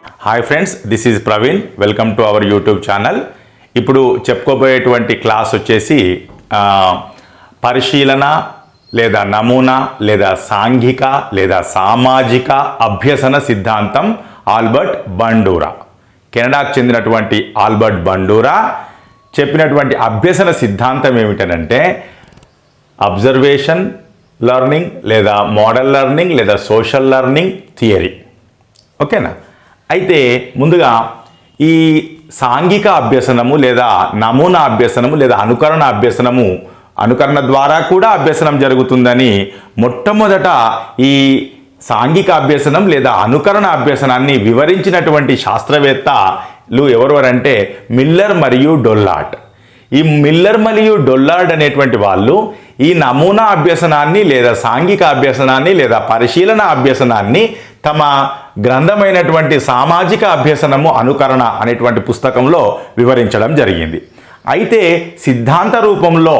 Hi friends, this is Praveen. Welcome to our YouTube channel. ఇప్పుడు చెప్పుకోబోయేటువంటి class వచ్చేసి పరిశీలన లేదా నమూనా లేదా సాంఘిక లేదా సామాజిక అభ్యసన సిద్ధాంతం ఆల్బర్ట్ బండూరా. కెనడాకు చెందినటువంటి ఆల్బర్ట్ బండూరా చెప్పినటువంటి అభ్యసన సిద్ధాంతం ఏమిటనంటే అబ్జర్వేషన్ లెర్నింగ్ లేదా మోడల్ లెర్నింగ్ లేదా సోషల్ లెర్నింగ్ థియరీ. ఓకేనా? అయితే ముందుగా ఈ సాంఘిక అభ్యసనము లేదా నమూనా అభ్యసనము లేదా అనుకరణ ద్వారా కూడా అభ్యసనం జరుగుతుందని మొట్టమొదట ఈ సాంఘిక అభ్యసనం లేదా అనుకరణ అభ్యసనాన్ని వివరించినటువంటి శాస్త్రవేత్తలు ఎవరెవరంటే మిల్లర్ మరియు డొల్లార్డ్. ఈ మిల్లర్ మరియు డొల్లార్డ్ అనేటువంటి వాళ్ళు ఈ నమూనా అభ్యసనాన్ని లేదా సాంఘిక అభ్యసనాన్ని లేదా పరిశీలన అభ్యసనాన్ని తమ గ్రంథమైనటువంటి సామాజిక అభ్యసనము అనుకరణ అనేటువంటి పుస్తకంలో వివరించడం జరిగింది. అయితే సిద్ధాంత రూపంలో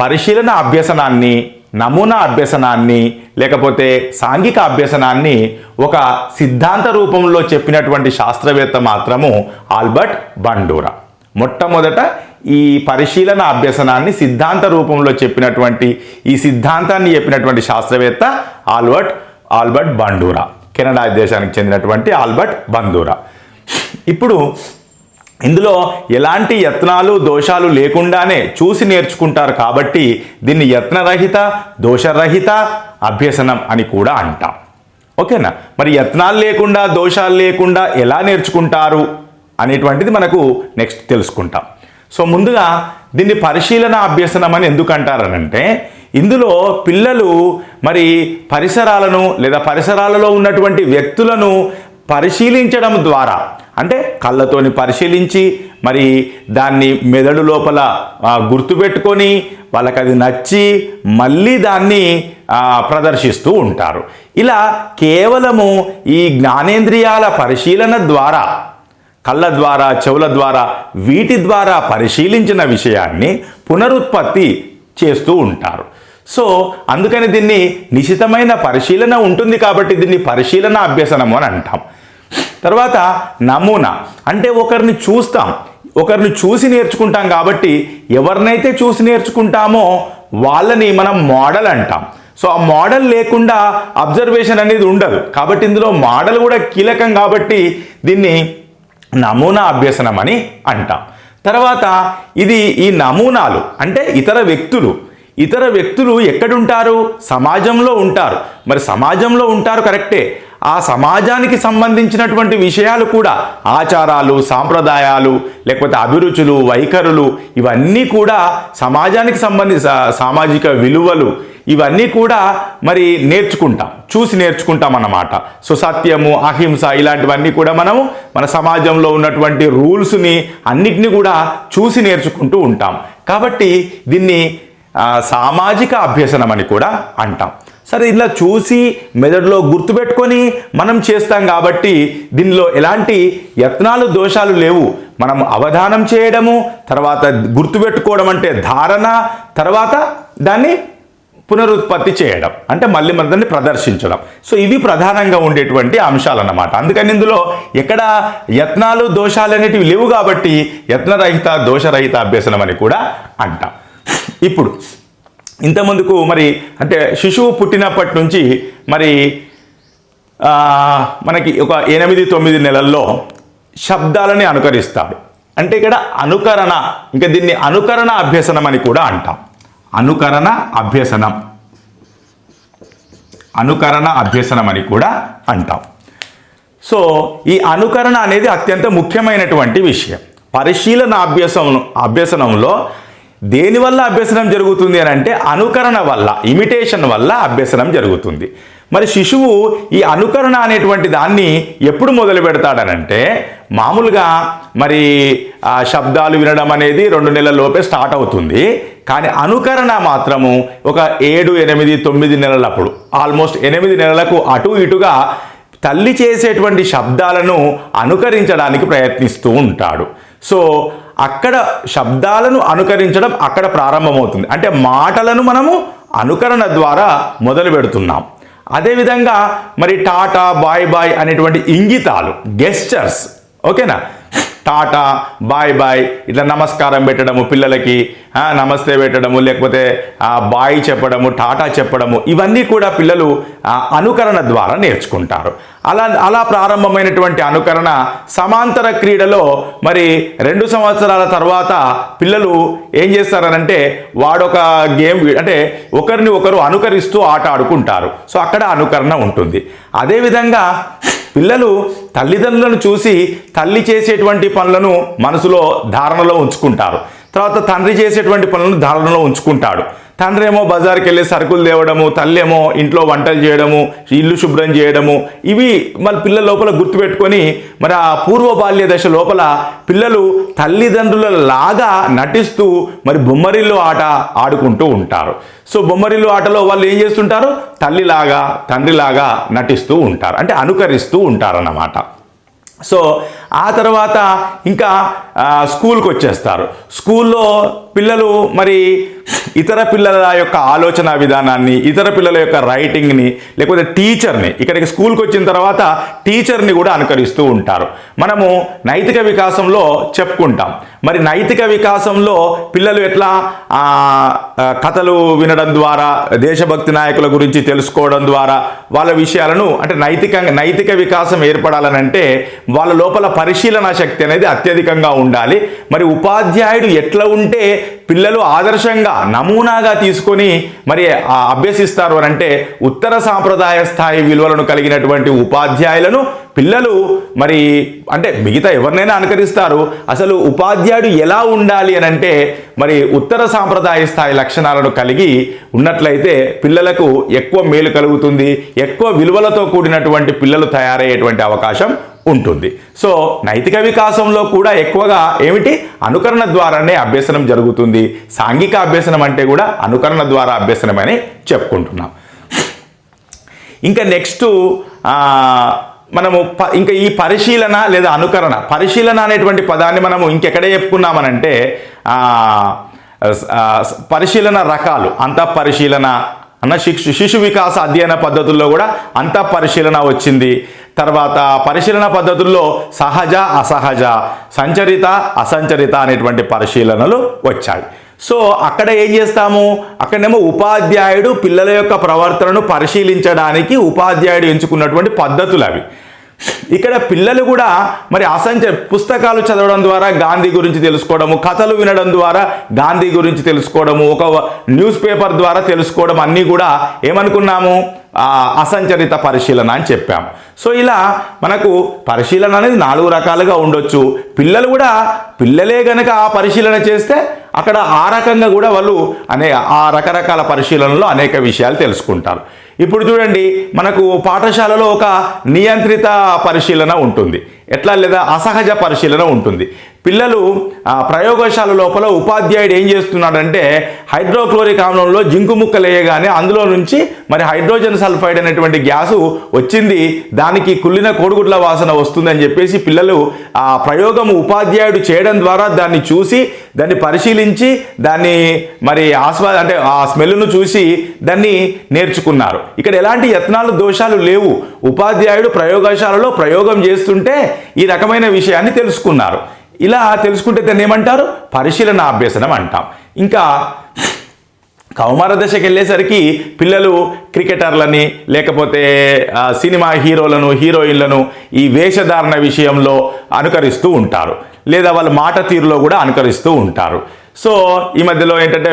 పరిశీలన అభ్యసనాన్ని, నమూనా అభ్యసనాన్ని లేకపోతే సాంఘిక అభ్యసనాన్ని ఒక సిద్ధాంత రూపంలో చెప్పినటువంటి శాస్త్రవేత్త మాత్రము ఆల్బర్ట్ బండూరా. మొట్టమొదట ఈ పరిశీలన అభ్యసనాన్ని సిద్ధాంత రూపంలో చెప్పినటువంటి ఈ సిద్ధాంతాన్ని చెప్పినటువంటి శాస్త్రవేత్త ఆల్బర్ట్ బండూరా, కెనడా దేశానికి చెందినటువంటి ఆల్బర్ట్ బండూరా. ఇప్పుడు ఇందులో ఎలాంటి యత్నాలు దోషాలు లేకుండానే చూసి నేర్చుకుంటారు కాబట్టి దీన్ని యత్నరహిత దోషరహిత అభ్యసనం అని కూడా అంటాం. ఓకేనా? మరి యత్నాలు లేకుండా దోషాలు లేకుండా ఎలా నేర్చుకుంటారు అనేటువంటిది మనకు నెక్స్ట్ తెలుసుకుంటాం. సో ముందుగా దీన్ని పరిశీలన అభ్యసనం అని ఎందుకు అంటారనంటే ఇందులో పిల్లలు మరి పరిసరాలను లేదా పరిసరాలలో ఉన్నటువంటి వ్యక్తులను పరిశీలించడం ద్వారా, అంటే కళ్ళతోని పరిశీలించి మరి దాన్ని మెదడు లోపల గుర్తుపెట్టుకొని వాళ్ళకి అది నచ్చి మళ్ళీ దాన్ని ప్రదర్శిస్తూ ఉంటారు. ఇలా కేవలము ఈ జ్ఞానేంద్రియాల పరిశీలన ద్వారా, కళ్ళ ద్వారా చెవుల ద్వారా వీటి ద్వారా పరిశీలించిన విషయాన్ని పునరుత్పత్తి చేస్తూ ఉంటారు. సో అందుకని దీన్ని నిశితమైన పరిశీలన ఉంటుంది కాబట్టి దీన్ని పరిశీలన అభ్యసనము అని అంటాం. తర్వాత నమూనా అంటే ఒకరిని చూస్తాం, ఒకరిని చూసి నేర్చుకుంటాం కాబట్టి ఎవరినైతే చూసి నేర్చుకుంటామో వాళ్ళని మనం మోడల్ అంటాం. సో ఆ మోడల్ లేకుండా అబ్జర్వేషన్ అనేది ఉండదు కాబట్టి ఇందులో మోడల్ కూడా కీలకం కాబట్టి దీన్ని నమూనా అభ్యసనం అని అంటాం. తర్వాత ఈ నమూనాలు అంటే ఇతర వ్యక్తులు ఎక్కడుంటారు? సమాజంలో ఉంటారు. మరి సమాజంలో ఉంటారు కరెక్టే, ఆ సమాజానికి సంబంధించినటువంటి విషయాలు కూడా ఆచారాలు, సాంప్రదాయాలు లేకపోతే అభిరుచులు, వైఖరులు ఇవన్నీ కూడా సమాజానికి సామాజిక విలువలు ఇవన్నీ కూడా మరి చూసి నేర్చుకుంటాం అన్నమాట. సో సత్యము, అహింస ఇలాంటివన్నీ కూడా మనము మన సమాజంలో ఉన్నటువంటి రూల్స్ని అన్నిటినీ కూడా చూసి నేర్చుకుంటూ ఉంటాం కాబట్టి దీన్ని సామాజిక అభ్యసనం అని కూడా అంటాం. సరే, ఇలా చూసి మెదడులో గుర్తుపెట్టుకొని మనం చేస్తాం కాబట్టి దీనిలో ఎలాంటి యత్నాలు దోషాలు లేవు. మనం అవధానం చేయడము, తర్వాత గుర్తుపెట్టుకోవడం అంటే ధారణ, తర్వాత దాన్ని పునరుత్పత్తి చేయడం అంటే మళ్ళీ మన దాన్ని ప్రదర్శించడం. సో ఇవి ప్రధానంగా ఉండేటువంటి అంశాలు అన్నమాట. అందుకని ఇందులో ఎక్కడ యత్నాలు దోషాలు అనేటివి లేవు కాబట్టి యత్నరహిత దోషరహిత అభ్యసనం అని కూడా అంటాం. ఇప్పుడు ఇంతకుముందుకు మరి అంటే శిశువు పుట్టినప్పటి నుంచి మరి మనకి ఒక 8-9 నెలల్లో శబ్దాలని అనుకరిస్తాడు. అంటే ఇక్కడ అనుకరణ, ఇంకా దీన్ని అనుకరణ అభ్యసనం అని కూడా అంటాం. అనుకరణ అభ్యసనం అని కూడా అంటాం. సో ఈ అనుకరణ అనేది అత్యంత ముఖ్యమైనటువంటి విషయం. పరిశీలన అభ్యసనంలో దేనివల్ల అభ్యసనం జరుగుతుంది అని అంటే అనుకరణ వల్ల, ఇమిటేషన్ వల్ల అభ్యసనం జరుగుతుంది. మరి శిశువు ఈ అనుకరణ అనేటువంటి దాన్ని ఎప్పుడు మొదలు పెడతాడనంటే మామూలుగా మరి శబ్దాలు వినడం అనేది 2 నెలల లోపే స్టార్ట్ అవుతుంది. కానీ అనుకరణ మాత్రము ఒక 7, 8, 9 నెలలప్పుడు, ఆల్మోస్ట్ 8 నెలలకు అటు ఇటుగా తల్లి చేసేటువంటి శబ్దాలను అనుకరించడానికి ప్రయత్నిస్తూ ఉంటాడు. సో అక్కడ శబ్దాలను అనుకరించడం అక్కడ ప్రారంభమవుతుంది. అంటే మాటలను మనము అనుకరణ ద్వారా మొదలు పెడుతున్నాం. అదేవిధంగా మరి టాటా, బాయ్ బాయ్ అనేటువంటి ఇంగితాలు, గెస్చర్స్, ఓకేనా, టాటా, బాయ్ బాయ్, ఇట్లా నమస్కారం పెట్టడము పిల్లలకి, నమస్తే పెట్టడము, లేకపోతే బాయ్ చెప్పడము, టాటా చెప్పడము, ఇవన్నీ కూడా పిల్లలు అనుకరణ ద్వారా నేర్చుకుంటారు. అలా ప్రారంభమైనటువంటి అనుకరణ సమాంతర క్రీడలో మరి 2 సంవత్సరాల తర్వాత పిల్లలు ఏం చేస్తారనంటే వాడొక గేమ్ అంటే ఒకరిని ఒకరు అనుకరిస్తూ ఆట ఆడుకుంటారు. సో అక్కడ అనుకరణ ఉంటుంది. అదేవిధంగా పిల్లలు తల్లిదండ్రులను చూసి తల్లి చేసేటువంటి పనులను మనసులో ధారణలో ఉంచుకుంటారు. తర్వాత తండ్రి చేసేటువంటి పనులను ధారణలో ఉంచుకుంటాడు. తండ్రి ఏమో బజార్కి వెళ్ళి సరుకులు తేవడము, తల్లి ఏమో ఇంట్లో వంటలు చేయడము, ఇల్లు శుభ్రం చేయడము, ఇవి మన పిల్లల లోపల గుర్తుపెట్టుకొని మరి ఆ పూర్వ బాల్య దశ లోపల పిల్లలు తల్లిదండ్రుల లాగా నటిస్తూ మరి బొమ్మరిల్లు ఆట ఆడుకుంటూ ఉంటారు. సో బొమ్మరిల్లు ఆటలో వాళ్ళు ఏం చేస్తుంటారు, తల్లిలాగా తండ్రిలాగా నటిస్తూ ఉంటారు, అంటే అనుకరిస్తూ ఉంటారన్నమాట. సో ఆ తర్వాత ఇంకా స్కూల్కి వచ్చేస్తారు. స్కూల్లో పిల్లలు మరి ఇతర పిల్లల యొక్క ఆలోచన విధానాన్ని, ఇతర పిల్లల యొక్క రైటింగ్ని, లేకపోతే టీచర్ని, ఇక్కడికి స్కూల్కి వచ్చిన తర్వాత టీచర్ని కూడా అనుకరిస్తూ ఉంటారు. మనము నైతిక వికాసంలో చెప్పుకుంటాం. మరి నైతిక వికాసంలో పిల్లలు ఎట్లా కథలు వినడం ద్వారా, దేశభక్తి నాయకుల గురించి తెలుసుకోవడం ద్వారా వాళ్ళ విషయాలను అంటే నైతిక వికాసం ఏర్పడాలనంటే వాళ్ళ లోపల పరిశీలన శక్తి అనేది అత్యధికంగా ఉండాలి. మరి ఉపాధ్యాయుడు ఎట్లా ఉంటే పిల్లలు ఆదర్శంగా నమూనాగా తీసుకొని మరి అభ్యసిస్తారు అని అంటే ఉత్తర సాంప్రదాయ స్థాయి విలువలను కలిగినటువంటి ఉపాధ్యాయులను పిల్లలు మరి అంటే మిగతా ఎవరినైనా అనుకరిస్తారు. అసలు ఉపాధ్యాయుడు ఎలా ఉండాలి అని అంటే మరి ఉత్తర సాంప్రదాయ స్థాయి లక్షణాలను కలిగి ఉన్నట్లయితే పిల్లలకు ఎక్కువ మేలు కలుగుతుంది, ఎక్కువ విలువలతో కూడినటువంటి పిల్లలు తయారయ్యేటువంటి అవకాశం ఉంటుంది. సో నైతిక వికాసంలో కూడా ఎక్కువగా ఏమిటి, అనుకరణ ద్వారానే అభ్యసనం జరుగుతుంది. సాంఘిక అభ్యసనం అంటే కూడా అనుకరణ ద్వారా అభ్యసనం అని చెప్పుకుంటున్నాం. ఇంకా నెక్స్ట్ మనము ఇంకా ఈ పరిశీలన లేదా అనుకరణ, పరిశీలన అనేటువంటి పదాన్ని మనము ఇంకెక్కడ చెప్పుకున్నామనంటే పరిశీలన రకాలు, అంతఃపరిశీలన అన్న శిశు వికాస అధ్యయన పద్ధతుల్లో కూడా అంతఃపరిశీలన వచ్చింది. తర్వాత పరిశీలన పద్ధతుల్లో సహజ, అసహజ, సంచరిత, అసంచరిత అనేటువంటి పరిశీలనలు వచ్చాయి. సో అక్కడ ఏం చేస్తాము, అక్కడేమో ఉపాధ్యాయుడు పిల్లల యొక్క ప్రవర్తనను పరిశీలించడానికి ఉపాధ్యాయుడు ఎంచుకున్నటువంటి పద్ధతులు అవి. ఇక్కడ పిల్లలు కూడా మరి పుస్తకాలు చదవడం ద్వారా గాంధీ గురించి తెలుసుకోవడము, కథలు వినడం ద్వారా గాంధీ గురించి తెలుసుకోవడము, ఒక న్యూస్ పేపర్ ద్వారా తెలుసుకోవడం అన్నీ కూడా ఏమనుకున్నాము, అసంచరిత పరిశీలన అని చెప్పాము. సో ఇలా మనకు పరిశీలన అనేది 4 రకాలుగా ఉండొచ్చు. పిల్లలు కూడా పిల్లలే గనక ఆ పరిశీలన చేస్తే అక్కడ ఆ రకంగా కూడా వాళ్ళు ఆ రకరకాల పరిశీలనలో అనేక విషయాలు తెలుసుకుంటారు. ఇప్పుడు చూడండి, మనకు పాఠశాలలో ఒక నియంత్రిత పరిశీలన ఉంటుంది, ఎట్లా లేదా అసహజ పరిశీలన ఉంటుంది. పిల్లలు ప్రయోగశాల లోపల ఉపాధ్యాయుడు ఏం చేస్తున్నాడంటే హైడ్రోక్లోరిక్ ఆమ్లంలో జింకు ముక్కలు వేయగానే అందులో నుంచి మరి హైడ్రోజన్ సల్ఫైడ్ అనేటువంటి గ్యాసు వచ్చింది, దానికి కుళ్ళిన కోడిగుడ్ల వాసన వస్తుందని చెప్పేసి పిల్లలు ఆ ప్రయోగం ఉపాధ్యాయుడు చేయడం ద్వారా దాన్ని చూసి, దాన్ని పరిశీలించి, దాన్ని మరి అంటే ఆ స్మెల్ను చూసి దాన్ని నేర్చుకున్నారు. ఇక్కడ ఎలాంటి యత్నాలు, దోషాలు లేవు. ఉపాధ్యాయుడు ప్రయోగశాలలో ప్రయోగం చేస్తుంటే ఈ రకమైన విషయాన్ని తెలుసుకున్నారు. ఇలా తెలుసుకుంటే దాన్ని ఏమంటారు, పరిశీలన అభ్యసనం అంటాం. ఇంకా కౌమార దశకి వెళ్ళేసరికి పిల్లలు క్రికెటర్లని, లేకపోతే సినిమా హీరోలను, హీరోయిన్లను ఈ వేషధారణ విషయంలో అనుకరిస్తూ ఉంటారు, లేదా వాళ్ళ మాట తీరులో కూడా అనుకరిస్తూ ఉంటారు. సో ఈ మధ్యలో ఏంటంటే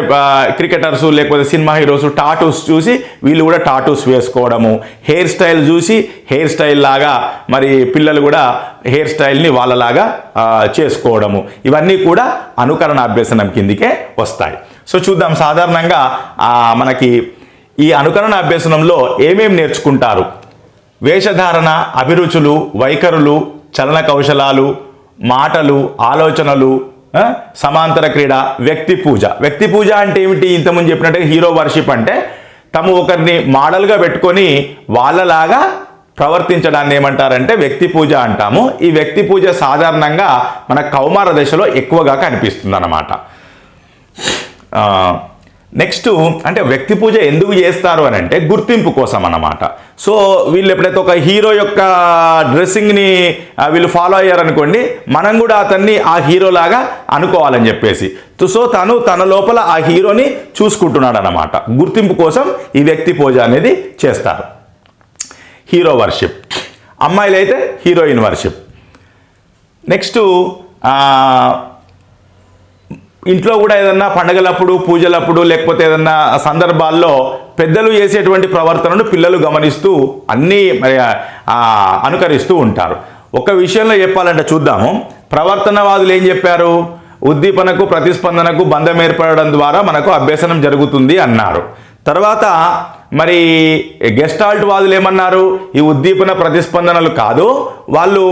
క్రికెటర్స్ లేకపోతే సినిమా హీరోస్ టాటూస్ చూసి వీళ్ళు కూడా టాటూస్ వేసుకోవడము, హెయిర్ స్టైల్ చూసి హెయిర్ స్టైల్ లాగా మరి పిల్లలు కూడా హెయిర్ స్టైల్ని వాళ్ళలాగా చేసుకోవడము, ఇవన్నీ కూడా అనుకరణ అభ్యసనం కిందికే వస్తాయి. సో చూద్దాం, సాధారణంగా మనకి ఈ అనుకరణ అభ్యసనంలో ఏమేమి నేర్చుకుంటారు, వేషధారణ, అభిరుచులు, వైఖరులు, చలన కౌశలాలు, మాటలు, ఆలోచనలు, సమాంతర క్రీడ, వ్యక్తి పూజ. వ్యక్తి పూజ అంటే ఏమిటి, ఇంతకుముందు చెప్పినట్టుగా హీరో వర్షిప్ అంటే తమ ఒకరిని మోడల్గా పెట్టుకొని వాళ్ళలాగా ప్రవర్తించడాన్ని ఏమంటారంటే వ్యక్తి పూజ అంటాము. ఈ వ్యక్తి పూజ సాధారణంగా మన కౌమార దశలో ఎక్కువగా కనిపిస్తుంది అన్నమాట. నెక్స్ట్ అంటే వ్యక్తి పూజ ఎందుకు చేస్తారు అని అంటే గుర్తింపు కోసం అన్నమాట. సో వీళ్ళు ఎప్పుడైతే ఒక హీరో యొక్క డ్రెస్సింగ్ని వీళ్ళు ఫాలో అయ్యారనుకోండి, మనం కూడా అతన్ని ఆ హీరోలాగా అనుకోవాలని చెప్పేసి. సో తన లోపల ఆ హీరోని చూసుకుంటున్నాడు అన్నమాట. గుర్తింపు కోసం ఈ వ్యక్తి పూజ అనేది చేస్తారు. హీరో వర్షిప్, అమ్మాయిలు అయితే హీరోయిన్ వర్షిప్. నెక్స్ట్ ఇంట్లో కూడా ఏదన్నా పండగలప్పుడు, పూజలప్పుడు, లేకపోతే ఏదన్నా సందర్భాల్లో పెద్దలు చేసేటువంటి ప్రవర్తనను పిల్లలు గమనిస్తూ అన్నీ అనుకరిస్తూ ఉంటారు. ఒక విషయంలో చెప్పాలంటే చూద్దాము. ప్రవర్తనవాదులు ఏం చెప్పారు? ఉద్దీపనకు ప్రతిస్పందనకు బంధం ఏర్పడడం ద్వారా మనకు అభ్యసనం జరుగుతుంది అన్నారు. తర్వాత మరి గెస్టాల్ట్ వాదులు ఏమన్నారు? ఈ ఉద్దీపన ప్రతిస్పందనలు కాదు, వాళ్ళు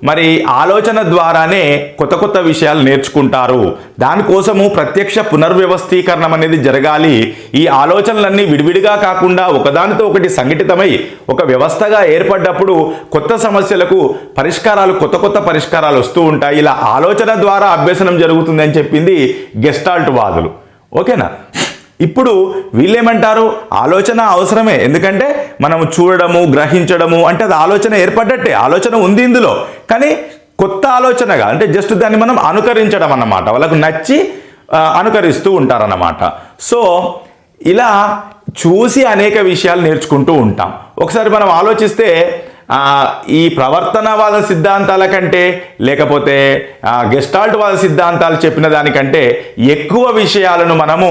మరి ఆలోచన ద్వారానే కొత్త కొత్త విషయాలు నేర్చుకుంటారు, దానికోసము ప్రత్యక్ష పునర్వ్యవస్థీకరణం అనేది జరగాలి. ఈ ఆలోచనలన్నీ విడివిడిగా కాకుండా ఒకదానితో ఒకటి సంఘటితమై ఒక వ్యవస్థగా ఏర్పడ్డప్పుడు కొత్త సమస్యలకు కొత్త కొత్త పరిష్కారాలు వస్తూ ఉంటాయి. ఇలా ఆలోచన ద్వారా అభ్యసనం జరుగుతుంది అని చెప్పింది గెస్టాల్ట్ వాదులు. ఓకేనా? ఇప్పుడు వీళ్ళేమంటారు? ఆలోచన అవసరమే, ఎందుకంటే మనం చూడడము, గ్రహించడము అంటే అది ఆలోచన ఏర్పడ్డట్టే, ఆలోచన ఉంది ఇందులో, కానీ కొత్త ఆలోచనగా అంటే జస్ట్ దాన్ని మనం అనుకరించడం అన్నమాట. వాళ్ళకు నచ్చి అనుకరిస్తూ ఉంటారన్నమాట. సో ఇలా చూసి అనేక విషయాలు నేర్చుకుంటూ ఉంటాం. ఒకసారి మనం ఆలోచిస్తే ఈ ప్రవర్తనవాద సిద్ధాంతాల కంటే లేకపోతే గెస్టాల్ట్ వాద సిద్ధాంతాలు చెప్పిన దానికంటే ఎక్కువ విషయాలను మనము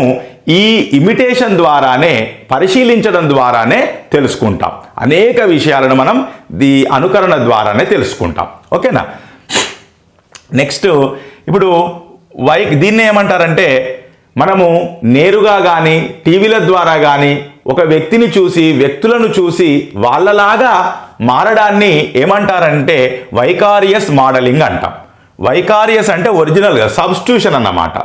ఈ ఇమిటేషన్ ద్వారానే, పరిశీలించడం ద్వారానే తెలుసుకుంటాం. అనేక విషయాలను మనం ఈ అనుకరణ ద్వారానే తెలుసుకుంటాం. ఓకేనా? నెక్స్ట్ ఇప్పుడు దీన్ని ఏమంటారంటే, మనము నేరుగా కానీ టీవీల ద్వారా కానీ ఒక వ్యక్తిని చూసి, వ్యక్తులను చూసి వాళ్ళలాగా మారడాన్ని ఏమంటారంటే వైకారియస్ మోడలింగ్ అంటాం. వైకారియస్ అంటే ఒరిజినల్గా సబ్స్టిట్యూషన్ అన్నమాట.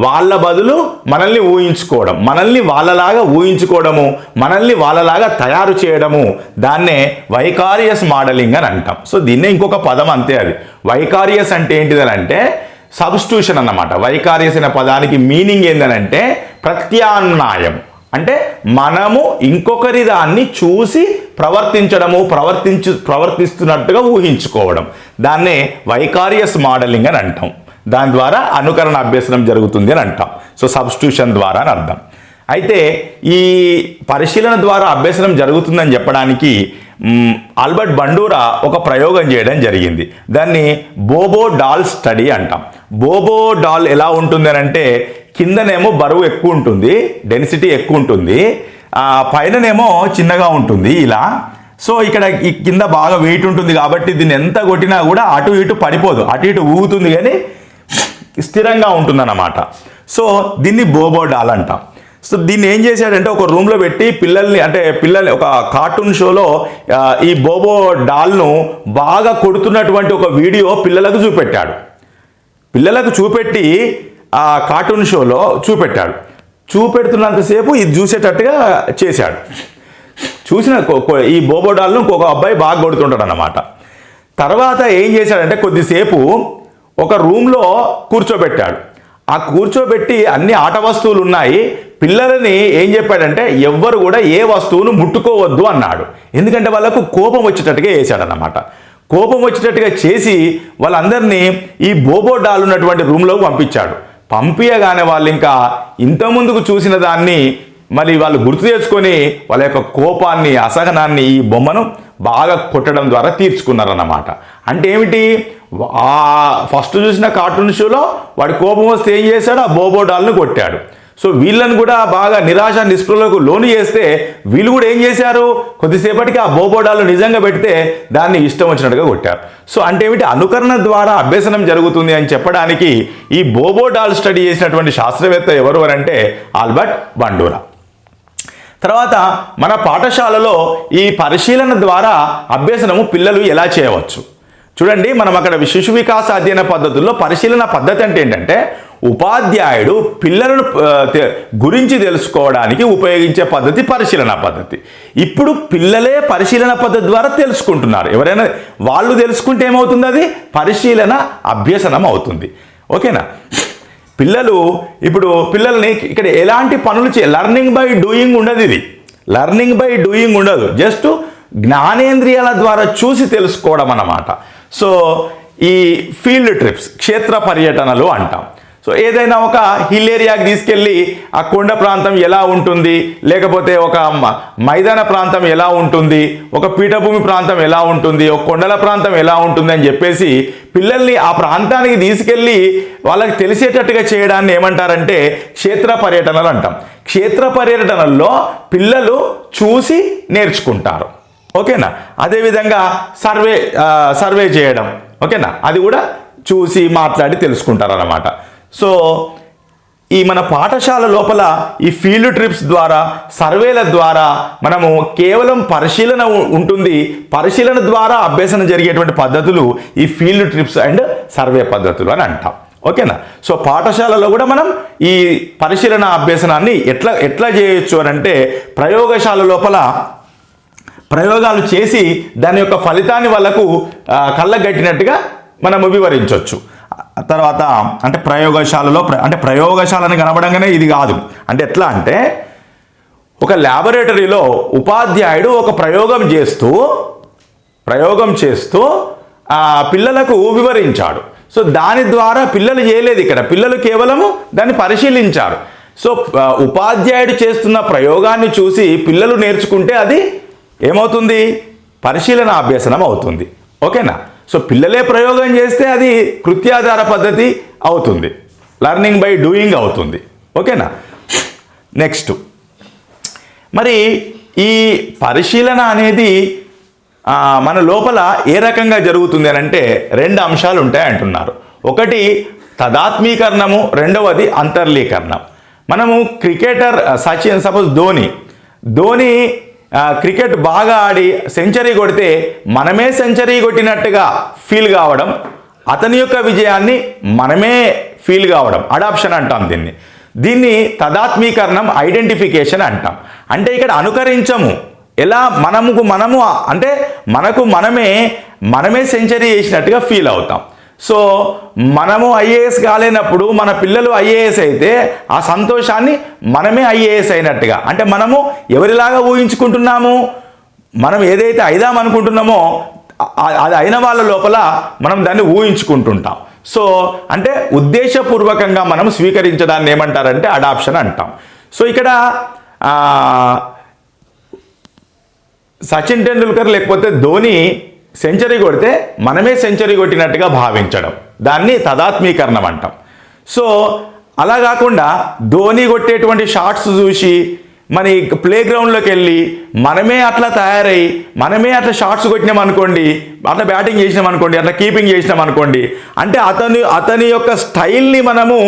వాళ్ళ బదులు మనల్ని ఊహించుకోవడం, మనల్ని వాళ్ళలాగా ఊహించుకోవడము, మనల్ని వాళ్ళలాగా తయారు చేయడము, దాన్నే వైకారియస్ మోడలింగ్ అని అంటాం. సో దీన్నే ఇంకొక పదం అంతే. అది వైకారియస్ అంటే ఏంటిదని అంటే సబ్స్టిట్యూషన్ అన్నమాట. వైకారియస్ అనే పదానికి మీనింగ్ ఏంటంటే ప్రత్యామ్నాయం. అంటే మనము ఇంకొకరి దాన్ని చూసి ప్రవర్తిస్తున్నట్టుగా ఊహించుకోవడం, దాన్నే వైకారియస్ మోడలింగ్ అని అంటాం. దాని ద్వారా అనుకరణ అభ్యసనం జరుగుతుంది అని అంటాం. సో సబ్స్టిట్యూషన్ ద్వారా అని అర్థం. అయితే ఈ పరిశీలన ద్వారా అభ్యసనం జరుగుతుందని చెప్పడానికి ఆల్బర్ట్ బండూరా ఒక ప్రయోగం చేయడం జరిగింది. దాన్ని బోబో డాల్ స్టడీ అంటాం. బోబో డాల్ ఎలా ఉంటుంది అని అంటే, కిందనేమో బరువు ఎక్కువ ఉంటుంది, డెన్సిటీ ఎక్కువ ఉంటుంది, పైననేమో చిన్నగా ఉంటుంది ఇలా. సో ఇక్కడ ఈ కింద బాగా వెయిట్ ఉంటుంది కాబట్టి దీన్ని ఎంత కొట్టినా కూడా అటు ఇటు పడిపోదు, అటు ఇటు ఊగుతుంది కానీ స్థిరంగా ఉంటుందన్నమాట. సో దీన్ని బోబో డాల్ అంటాం. సో దీన్ని ఏం చేశాడంటే ఒక రూమ్లో పెట్టి పిల్లల్ని ఒక కార్టూన్ షోలో ఈ బోబో డాల్ను బాగా కొడుతున్నటువంటి ఒక వీడియో పిల్లలకు చూపెట్టాడు. పిల్లలకు చూపెట్టి ఆ కార్టూన్ షోలో చూపెడుతున్నంతసేపు ఇది చూసేటట్టుగా చేశాడు. చూసిన ఈ బోబో డాల్ను ఒక అబ్బాయి బాగా కొడుతుంటాడు అన్నమాట. తర్వాత ఏం చేశాడంటే కొద్దిసేపు ఒక రూమ్లో కూర్చోబెట్టాడు. ఆ కూర్చోబెట్టి అన్ని ఆట వస్తువులు ఉన్నాయి, పిల్లలని ఏం చెప్పాడంటే ఎవ్వరు కూడా ఏ వస్తువును ముట్టుకోవద్దు అన్నాడు. ఎందుకంటే వాళ్ళకు కోపం వచ్చేటట్టుగా చేశాడనమాట. కోపం వచ్చేటట్టుగా చేసి వాళ్ళందరినీ ఈ బోబో డాల్ ఉన్నటువంటి రూమ్లోకి పంపించాడు. పంపించగానే వాళ్ళు ఇంకా ఇంతకుముందుకు చూసిన దాన్ని మరి వాళ్ళు గుర్తు తెచ్చుకొని వాళ్ళ యొక్క కోపాన్ని, అసహనాన్ని ఈ బొమ్మను బాగా కొట్టడం ద్వారా తీర్చుకున్నారన్నమాట. అంటే ఏమిటి, ఫస్ట్ చూసిన కార్టూన్ షోలో వాడి కోపం వస్తే ఏం చేశాడు, ఆ బోబో డాల్ను కొట్టాడు. సో వీళ్ళని కూడా బాగా నిరాశ నిస్పృహలకు లోను చేస్తే వీళ్ళు కూడా ఏం చేశారు, కొద్దిసేపటికి ఆ బోబో డాల్ను నిజంగా పెడితే దాన్ని ఇష్టం వచ్చినట్టుగా కొట్టారు. సో అంటే ఏమిటి, అనుకరణ ద్వారా అభ్యసనం జరుగుతుంది అని చెప్పడానికి ఈ బోబో డాల్ స్టడీ చేసినటువంటి శాస్త్రవేత్త ఎవరు అంటే ఆల్బర్ట్ బండూరా. తర్వాత మన పాఠశాలలో ఈ పరిశీలన ద్వారా అభ్యసనము పిల్లలు ఎలా చేయవచ్చు చూడండి. మనం అక్కడ శిశు వికాస అధ్యయన పద్ధతుల్లో పరిశీలన పద్ధతి అంటే ఏంటంటే ఉపాధ్యాయుడు పిల్లలను గురించి తెలుసుకోవడానికి ఉపయోగించే పద్ధతి పరిశీలన పద్ధతి. ఇప్పుడు పిల్లలే పరిశీలన పద్ధతి ద్వారా తెలుసుకుంటున్నారు. ఎవరైనా వాళ్ళు తెలుసుకుంటే ఏమవుతుంది, అది పరిశీలన అభ్యసనం అవుతుంది. ఓకేనా. పిల్లలు ఇప్పుడు పిల్లల్ని ఇక్కడ ఎలాంటి పనులు లెర్నింగ్ బై డూయింగ్ ఉండదు, ఇది లెర్నింగ్ బై డూయింగ్ ఉండదు, జస్ట్ జ్ఞానేంద్రియాల ద్వారా చూసి తెలుసుకోవడం అన్నమాట. సో ఈ ఫీల్డ్ ట్రిప్స్, క్షేత్ర పర్యటనలు అంటాం. సో ఏదైనా ఒక హిల్ ఏరియాకి తీసుకెళ్ళి ఆ కొండ ప్రాంతం ఎలా ఉంటుంది, లేకపోతే ఒక మైదాన ప్రాంతం ఎలా ఉంటుంది, ఒక పీఠభూమి ప్రాంతం ఎలా ఉంటుంది, ఒక కొండల ప్రాంతం ఎలా ఉంటుంది అని చెప్పేసి పిల్లల్ని ఆ ప్రాంతానికి తీసుకెళ్ళి వాళ్ళకి తెలిసేటట్టుగా చేయడాన్ని ఏమంటారంటే క్షేత్ర పర్యటనలు అంటాం. క్షేత్ర పర్యటనల్లో పిల్లలు చూసి నేర్చుకుంటారు. ఓకేనా. అదేవిధంగా సర్వే చేయడం, ఓకేనా, అది కూడా చూసి మాట్లాడి తెలుసుకుంటారు అన్నమాట. సో ఈ మన పాఠశాల లోపల ఈ ఫీల్డ్ ట్రిప్స్ ద్వారా, సర్వేల ద్వారా మనము కేవలం పరిశీలన ఉంటుంది, పరిశీలన ద్వారా అభ్యసన జరిగేటువంటి పద్ధతులు ఈ ఫీల్డ్ ట్రిప్స్ అండ్ సర్వే పద్ధతులు అని అంటాం. ఓకేనా. సో పాఠశాలలో కూడా మనం ఈ పరిశీలన అభ్యసనాన్ని ఎట్లా చేయొచ్చు అని అంటే ప్రయోగశాల లోపల ప్రయోగాలు చేసి దాని యొక్క ఫలితాన్ని వాళ్ళకు కళ్ళగట్టినట్టుగా మనము వివరించవచ్చు. తర్వాత అంటే ప్రయోగశాలలో అంటే ప్రయోగశాలని కనబడంగానే ఇది కాదు, అంటే ఎట్లా అంటే ఒక ల్యాబొరేటరీలో ఉపాధ్యాయుడు ఒక ప్రయోగం చేస్తూ పిల్లలకు వివరించాడు. సో దాని ద్వారా పిల్లలు చేయలేదు, ఇక్కడ పిల్లలు కేవలము దాన్ని పరిశీలించారు. సో ఉపాధ్యాయుడు చేస్తున్న ప్రయోగాన్ని చూసి పిల్లలు నేర్చుకుంటే అది ఏమవుతుంది, పరిశీలన అభ్యసనం అవుతుంది. ఓకేనా. సో పిల్లలే ప్రయోగం చేస్తే అది కృత్యాధార పద్ధతి అవుతుంది, లెర్నింగ్ బై డూయింగ్ అవుతుంది. ఓకేనా. నెక్స్ట్ మరి ఈ పరిశీలన అనేది మన లోపల ఏ రకంగా జరుగుతుంది అని అంటే 2 అంశాలు ఉంటాయి అంటున్నారు. ఒకటి తదాత్మీకరణము, రెండవది అంతర్లీకరణం. మనము cricketer Sachin, suppose Dhoni cricket బాగా ఆడి సెంచరీ కొడితే మనమే సెంచరీ కొట్టినట్టుగా ఫీల్ కావడం, అతని యొక్క విజయాన్ని మనమే ఫీల్ కావడం, అడాప్షన్ అంటాం దీన్ని తదాత్మీకరణం, ఐడెంటిఫికేషన్ అంటాం. అంటే ఇక్కడ అనుకరించము, ఎలా మనము అంటే మనకు మనమే సెంచరీ చేసినట్టుగా ఫీల్ అవుతాం. సో మనము ఐఏఎస్ కాలేనప్పుడు మన పిల్లలు ఐఏఎస్ అయితే ఆ సంతోషాన్ని మనమే ఐఏఎస్ అయినట్టుగా, అంటే మనము ఎవరిలాగా ఊహించుకుంటున్నాము, మనం ఏదైతే అయిదామనుకుంటున్నామో అది అయిన వాళ్ళ లోపల మనం దాన్ని ఊహించుకుంటుంటాం. సో అంటే ఉద్దేశపూర్వకంగా మనం స్వీకరించడాన్ని ఏమంటారంటే అడాప్షన్ అంటాం. సో ఇక్కడ సచిన్ టెండూల్కర్ లేకపోతే ధోని సెంచరీ కొడితే మనమే సెంచరీ కొట్టినట్టుగా భావించడం, దాన్ని తదాత్మీకరణం అంటాం. సో అలా కాకుండా ధోని కొట్టేటువంటి షాట్స్ చూసి మన ప్లే గ్రౌండ్లోకి వెళ్ళి మనమే అట్లా తయారై మనమే అట్లా షాట్స్ కొట్టినామనుకోండి, అట్లా బ్యాటింగ్ చేసినామనుకోండి, అట్లా కీపింగ్ చేసినామనుకోండి, అంటే అతని యొక్క స్టైల్ని మనము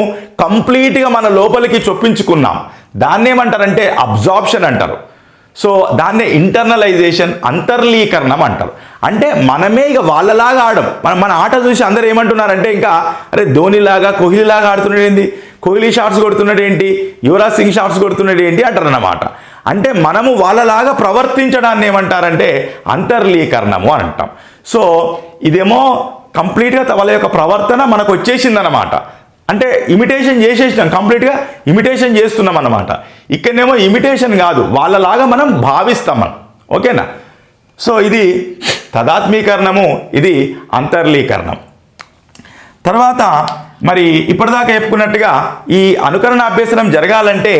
కంప్లీట్గా మన లోపలికి చొప్పించుకున్నాం. దాన్ని ఏమంటారంటే అబ్జార్ప్షన్ అంటారు. సో దాన్నే ఇంటర్నలైజేషన్, అంతర్లీకరణం అంటారు. అంటే మనమే ఇక వాళ్ళలాగా ఆడడం, మన ఆట చూసి అందరూ ఏమంటున్నారంటే ఇంకా అరే ధోనిలాగా కోహ్లీలాగా ఆడుతున్నాడు ఏంటి, కోహ్లీ షాట్స్ కొడుతున్నాడు ఏంటి, యువరాజ్ సింగ్ షాట్స్ కొడుతున్నాడు ఏంటి అంటారు అన్నమాట. అంటే మనము వాళ్ళలాగా ప్రవర్తించడాన్ని ఏమంటారంటే అంతర్లీకరణము అని అంటాం. సో ఇదేమో కంప్లీట్గా వాళ్ళ యొక్క ప్రవర్తన మనకు వచ్చేసిందన్నమాట. అంటే ఇమిటేషన్ చేసేసినాం, కంప్లీట్గా ఇమిటేషన్ చేస్తున్నాం అన్నమాట. ఇక్కడనేమో ఇమిటేషన్ కాదు, వాళ్ళలాగా మనం భావిస్తాం మనం. ఓకేనా. సో ఇది తదాత్మీకరణము, ఇది అంతర్లీకరణం. తర్వాత మరి ఇప్పటిదాకా చెప్పుకున్నట్టుగా ఈ అనుకరణ అభ్యసనం జరగాలంటే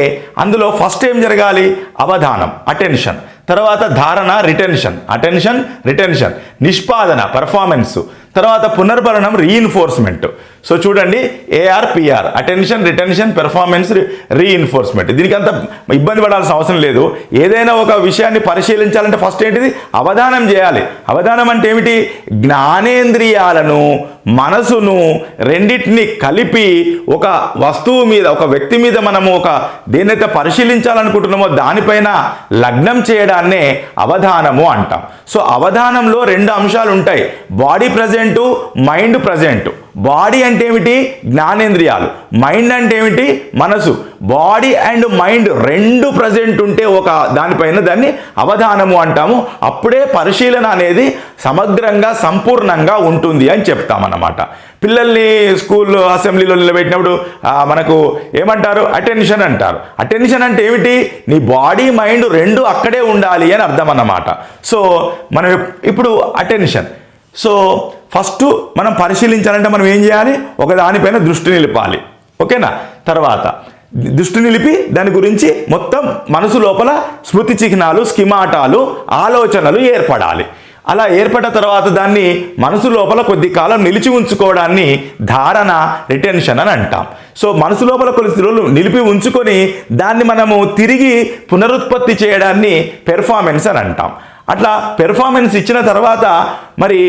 అందులో ఫస్ట్ ఏం జరగాలి, అవధానం, అటెన్షన్, తర్వాత ధారణ, రిటెన్షన్, నిష్పాదన, పెర్ఫార్మెన్స్, తర్వాత పునర్భరణం, రీఇన్ఫోర్స్మెంట్. సో చూడండి, ARPR, attention, retention, performance, reinforcement. దీనికి అంత ఇబ్బంది పడాల్సిన అవసరం లేదు. ఏదైనా ఒక విషయాన్ని పరిశీలించాలంటే ఫస్ట్ ఏంటిది, అవధానం చేయాలి. అవధానం అంటే ఏమిటి, జ్ఞానేంద్రియాలను మనసును రెండింటిని కలిపి ఒక వస్తువు మీద, ఒక వ్యక్తి మీద మనము ఒక దేన్నైతే పరిశీలించాలనుకుంటున్నామో దానిపైన లగ్నం చేయడాన్నే అవధానము అంటాం. సో అవధానంలో 2 అంశాలు ఉంటాయి, body present, mind present. Body అంటే ఏమిటి? జ్ఞానేంద్రియాలు. మైండ్ అంటే ఏమిటి? మనసు. బాడీ అండ్ మైండ్ రెండు ప్రజెంట్ ఉంటే ఒక దానిపైన దాన్ని అవధానము అంటాము. అప్పుడే పరిశీలన అనేది సమగ్రంగా సంపూర్ణంగా ఉంటుంది అని చెప్తామన్నమాట. పిల్లల్ని స్కూల్ అసెంబ్లీలో నిలబెట్టినప్పుడు మనకు ఏమంటారు? అటెన్షన్ అంటారు. అటెన్షన్ అంటే ఏమిటి? నీ బాడీ మైండ్ రెండు అక్కడే ఉండాలి అని అర్థం అన్నమాట. సో మనం ఇప్పుడు అటెన్షన్. సో ఫస్ట్ మనం పరిశీలించాలంటే మనం ఏం చేయాలి? ఒక దానిపైన దృష్టి నిలపాలి. ఓకేనా? తర్వాత దృష్టి నిలిపి దాని గురించి మొత్తం మనసు లోపల స్మృతి చిహ్నాలు, స్కిమాటాలు, ఆలోచనలు ఏర్పడాలి. అలా ఏర్పడిన తర్వాత దాన్ని మనసు లోపల కొద్ది కాలం నిలిచి ఉంచుకోవడాన్ని ధారణ, రిటెన్షన్ అని అంటాం. సో మనసు లోపల కొద్ది రోజులు నిలిపి ఉంచుకొని దాన్ని మనము తిరిగి పునరుత్పత్తి చేయడాన్ని పెర్ఫార్మెన్స్ అని అంటాం. అట్లా పెర్ఫార్మెన్స్ ఇచ్చిన తర్వాత మరి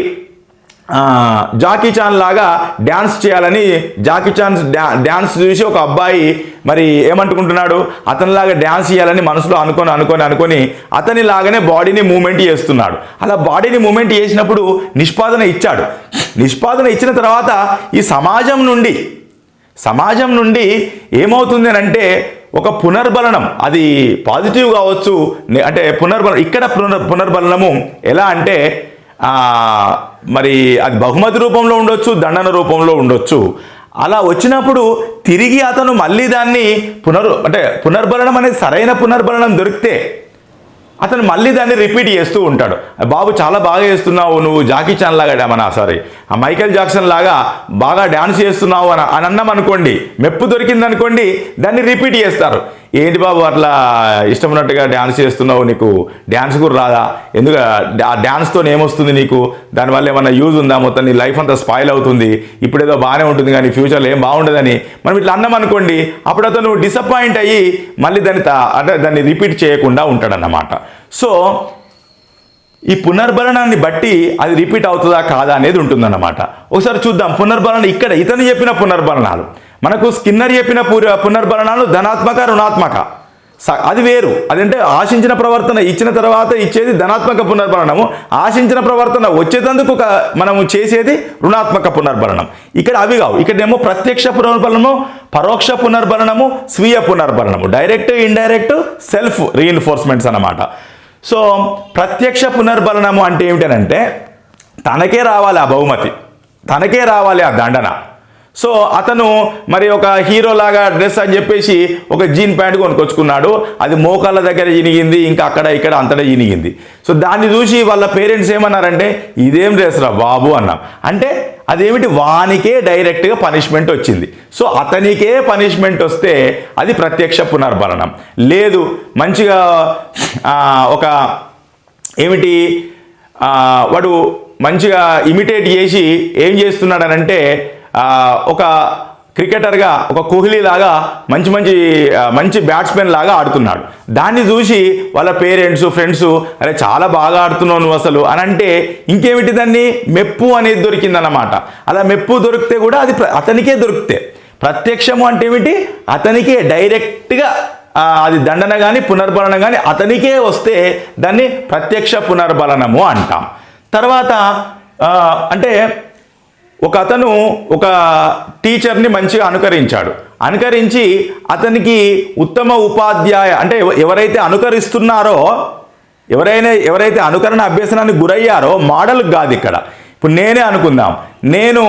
జాకీ చాన్ లాగా డ్యాన్స్ చేయాలని జాకీ చాన్ డ్యాన్స్ చూసి ఒక అబ్బాయి మరి ఏమంటుకుంటున్నాడు? అతనిలాగా డ్యాన్స్ చేయాలని మనసులో అనుకొని అతని లాగానే బాడీని మూమెంట్ చేస్తున్నాడు. అలా బాడీని మూమెంట్ చేసినప్పుడు నిష్పాదన ఇచ్చాడు. నిష్పాదన ఇచ్చిన తర్వాత ఈ సమాజం నుండి ఏమవుతుంది అని అంటే ఒక పునర్బలనం, అది పాజిటివ్ కావచ్చు. అంటే ఇక్కడ పునర్బలనము ఎలా అంటే మరి అది బహుమతి రూపంలో ఉండొచ్చు, దండన రూపంలో ఉండొచ్చు. అలా వచ్చినప్పుడు తిరిగి అతను మళ్ళీ దాన్ని పునర్బలనం అనేది సరైన పునర్బలనం దొరికితే అతను మళ్ళీ దాన్ని రిపీట్ చేస్తూ ఉంటాడు. బాబు చాలా బాగా చేస్తున్నావు, నువ్వు జాకీ చాన్ లాగా మైకేల్ జాక్సన్ లాగా బాగా డ్యాన్స్ చేస్తున్నావు అని అన్నాం అనుకోండి, మెప్పు దొరికింది అనుకోండి, దాన్ని రిపీట్ చేస్తారు. ఏంటి బాబు అట్లా ఇష్టం ఉన్నట్టుగా డ్యాన్స్ చేస్తున్నావు, నీకు డ్యాన్స్ కూడా రాదా? ఎందుకు ఆ డ్యాన్స్తో ఏమొస్తుంది నీకు? దానివల్ల ఏమన్నా యూజ్ ఉందా? మొత్తం నీ లైఫ్ అంతా స్పాయిల్ అవుతుంది, ఇప్పుడు ఏదో బాగానే ఉంటుంది కానీ ఫ్యూచర్లో ఏం బాగుండదని మనం ఇట్లా అన్నాం అనుకోండి, అప్పుడు అతను డిసప్పాయింట్ అయ్యి మళ్ళీ దాన్ని రిపీట్ చేయకుండా ఉంటాడన్నమాట. సో ఈ పునర్బలనాన్ని బట్టి అది రిపీట్ అవుతుందా కాదా అనేది ఉంటుందన్నమాట. ఒకసారి చూద్దాం పునర్బలనం. ఇక్కడ ఇతను చెప్పిన పునర్బలనాలు, మనకు స్కిన్నర్ చెప్పిన పునర్బలనాలు ధనాత్మక, రుణాత్మక. అది వేరు. అదంటే ఆశించిన ప్రవర్తన ఇచ్చిన తర్వాత ఇచ్చేది ధనాత్మక పునర్బలనము, ఆశించిన ప్రవర్తన వచ్చేటందుకు మనము చేసేది రుణాత్మక పునర్బలనం. ఇక్కడ అవి కావు. ఇక్కడేమో ప్రత్యక్ష పునర్బలనము, పరోక్ష పునర్బలనము, స్వీయ పునర్బలనము, డైరెక్ట్, ఇండైరెక్ట్, సెల్ఫ్ రీఇన్ఫోర్స్మెంట్స్ అన్నమాట. సో ప్రత్యక్ష పునర్బలనము అంటే ఏమిటనంటే తనకే రావాలి ఆ బహుమతి, తనకే రావాలి ఆ దండన. సో అతను మరి ఒక హీరోలాగా డ్రెస్ అని చెప్పేసి ఒక జీన్ ప్యాంట్ కొనుక్కొచ్చుకున్నాడు, అది మోకాళ్ళ దగ్గర ఇనిగింది, ఇంకా అక్కడ ఇక్కడ అంతటా ఇనిగింది. సో దాన్ని చూసి వాళ్ళ పేరెంట్స్ ఏమన్నారంటే ఇదేం డ్రెస్ రా బాబు అన్నాం. అంటే అదేమిటి? వానికే డైరెక్ట్గా పనిష్మెంట్ వచ్చింది. సో అతనికే పనిష్మెంట్ వస్తే అది ప్రత్యక్ష పునర్బలనం. లేదు మంచిగా ఒక ఏమిటి వాడు మంచిగా ఇమిటేట్ చేసి ఏం చేస్తున్నాడనంటే ఒక క్రికెటర్గా ఒక కోహ్లీ లాగా మంచి బ్యాట్స్మెన్ లాగా ఆడుతున్నాడు. దాన్ని చూసి వాళ్ళ పేరెంట్స్, ఫ్రెండ్స్ అరే చాలా బాగా ఆడుతున్నావు నువ్వు అసలు అని అంటే ఇంకేమిటి? దాన్ని మెప్పు అనేది దొరికిందన్నమాట. అలా మెప్పు దొరికితే కూడా అది అతనికే దొరికితే. ప్రత్యక్షము అంటే ఏమిటి? అతనికే డైరెక్ట్గా అది దండన కానీ పునర్బలనం కానీ అతనికే వస్తే దాన్ని ప్రత్యక్ష పునర్బలనము అంటాం. తర్వాత అంటే ఒక అతను ఒక టీచర్ని మంచిగా అనుకరించి అతనికి ఉత్తమ ఉపాధ్యాయ అంటే ఎవరైతే అనుకరిస్తున్నారో ఎవరైతే అనుకరణ అభ్యసనానికి గురయ్యారో మోడల్ కాదు ఇక్కడ. ఇప్పుడు నేనే అనుకుందాం, నేను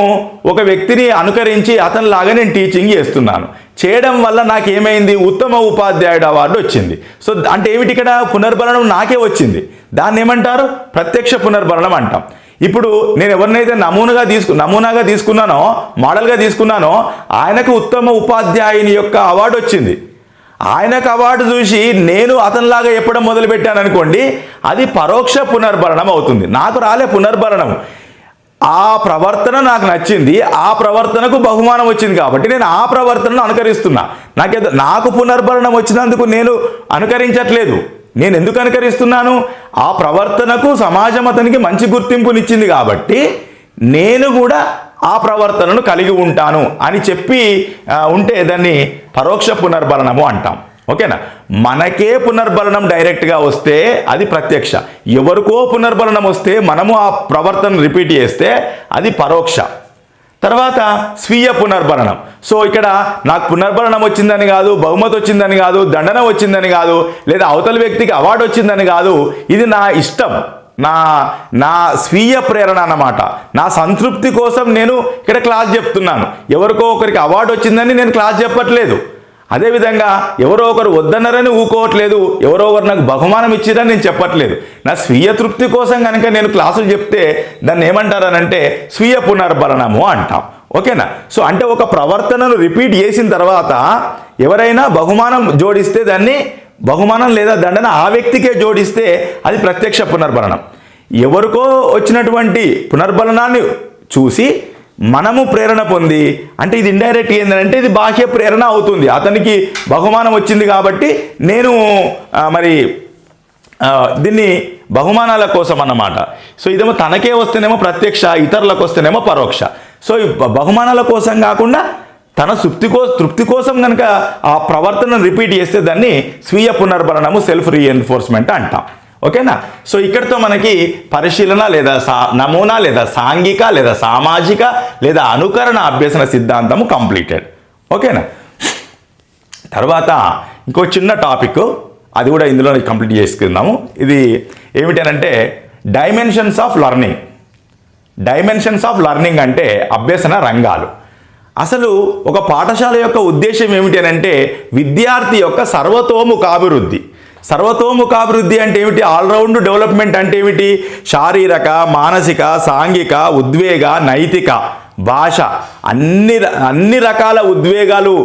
ఒక వ్యక్తిని అనుకరించి అతనిలాగా నేను టీచింగ్ చేస్తున్నాను. చేయడం వల్ల నాకేమైంది? ఉత్తమ ఉపాధ్యాయుడు అవార్డు వచ్చింది. సో అంటే ఏమిటి? ఇక్కడ పునర్బలనం నాకే వచ్చింది. దాన్ని ఏమంటారు? ప్రత్యక్ష పునర్బలనం అంటాం. ఇప్పుడు నేను ఎవరినైతే నమూనాగా తీసుకున్నానో, మోడల్గా తీసుకున్నానో ఆయనకు ఉత్తమ ఉపాధ్యాయుని యొక్క అవార్డు వచ్చింది. ఆయనకు అవార్డు చూసి నేను అతనిలాగా చెప్పడం మొదలుపెట్టాను అనుకోండి, అది పరోక్ష పునర్బలనం అవుతుంది. నాకు రాలే పునర్బలనం, ఆ ప్రవర్తన నాకు నచ్చింది, ఆ ప్రవర్తనకు బహుమానం వచ్చింది కాబట్టి నేను ఆ ప్రవర్తనను అనుకరిస్తున్నా. నాకు పునర్బలనం వచ్చినందుకు నేను అనుకరించట్లేదు. నేను ఎందుకు అనుకరిస్తున్నాను? ఆ ప్రవర్తనకు సమాజం అతనికి మంచి గుర్తింపునిచ్చింది కాబట్టి నేను కూడా ఆ ప్రవర్తనను కలిగి ఉంటాను అని చెప్పి ఉంటే దాన్ని పరోక్ష పునర్బలనము అంటాం. ఓకేనా? మనకే పునర్బలనం డైరెక్ట్గా వస్తే అది ప్రత్యక్ష, ఎవరికో పునర్బలనం వస్తే మనము ఆ ప్రవర్తన రిపీట్ చేస్తే అది పరోక్ష. తర్వాత స్వీయ పునర్భరణం. సో ఇక్కడ నాకు పునర్భరణం వచ్చిందని కాదు, బహుమతి వచ్చిందని కాదు, దండన వచ్చిందని కాదు, లేదా అవతల వ్యక్తికి అవార్డు వచ్చిందని కాదు, ఇది నా ఇష్టం, నా స్వీయ ప్రేరణ అన్నమాట. నా సంతృప్తి కోసం నేను ఇక్కడ క్లాస్ చెప్తున్నాను. ఎవరికో ఒకరికి అవార్డు వచ్చిందని నేను క్లాస్ చెప్పట్లేదు. అదేవిధంగా ఎవరో ఒకరు వద్దన్నారని ఊకోవట్లేదు, ఎవరో ఒకరు నాకు బహుమానం ఇచ్చిరని నేను చెప్పట్లేదు. నా స్వీయ తృప్తి కోసం కనుక నేను క్లాసులు చెప్తే దాన్ని ఏమంటారనంటే స్వీయ పునర్భరణము అంటాం. ఓకేనా? సో అంటే ఒక ప్రవర్తనను రిపీట్ చేసిన తర్వాత ఎవరైనా బహుమానం జోడిస్తే దాన్ని బహుమానం లేదా దండన ఆ వ్యక్తికే జోడిస్తే అది ప్రత్యక్ష పునర్భరణం. ఎవరికో వచ్చినటువంటి పునర్భరణాన్ని చూసి మనము ప్రేరణ పొంది, అంటే ఇది ఇండైరెక్ట్ ఏంటంటే ఇది బాహ్య ప్రేరణ అవుతుంది. అతనికి బహుమానం వచ్చింది కాబట్టి నేను దీన్ని బహుమానాల కోసం అన్నమాట. సో ఇదేమో తనకే వస్తేనేమో ప్రత్యక్ష, ఇతరులకు వస్తేనేమో పరోక్ష. సో ఈ బహుమానాల కోసం కాకుండా తన తృప్తి కోసం కనుక ఆ ప్రవర్తనను రిపీట్ చేస్తే దాన్ని స్వీయ పునర్భరణము, సెల్ఫ్ రీఎన్ఫోర్స్మెంట్ అంటాం. ఓకేనా? సో ఇక్కడితో మనకి పరిశీలన లేదా నమూనా లేదా సాంఘిక లేదా సామాజిక లేదా అనుకరణ అభ్యసన సిద్ధాంతము కంప్లీటెడ్. ఓకేనా? తర్వాత ఇంకో చిన్న టాపిక్, అది కూడా ఇందులో కంప్లీట్ చేసుకుందాము. ఇది ఏమిటనంటే dimensions of learning. Dimensions of learning అంటే అభ్యసన రంగాలు. అసలు ఒక పాఠశాల యొక్క ఉద్దేశం ఏమిటి అంటే విద్యార్థి యొక్క సర్వతోముఖాభివృద్ధి. సర్వతోముఖాభివృద్ధి అంటే ఏమిటి? ఆల్రౌండ్ డెవలప్మెంట్ అంటే ఏమిటి? శారీరక, మానసిక, సాంఘిక, ఉద్వేగ, నైతిక, భాష, అన్ని రకాల ఉద్వేగాలు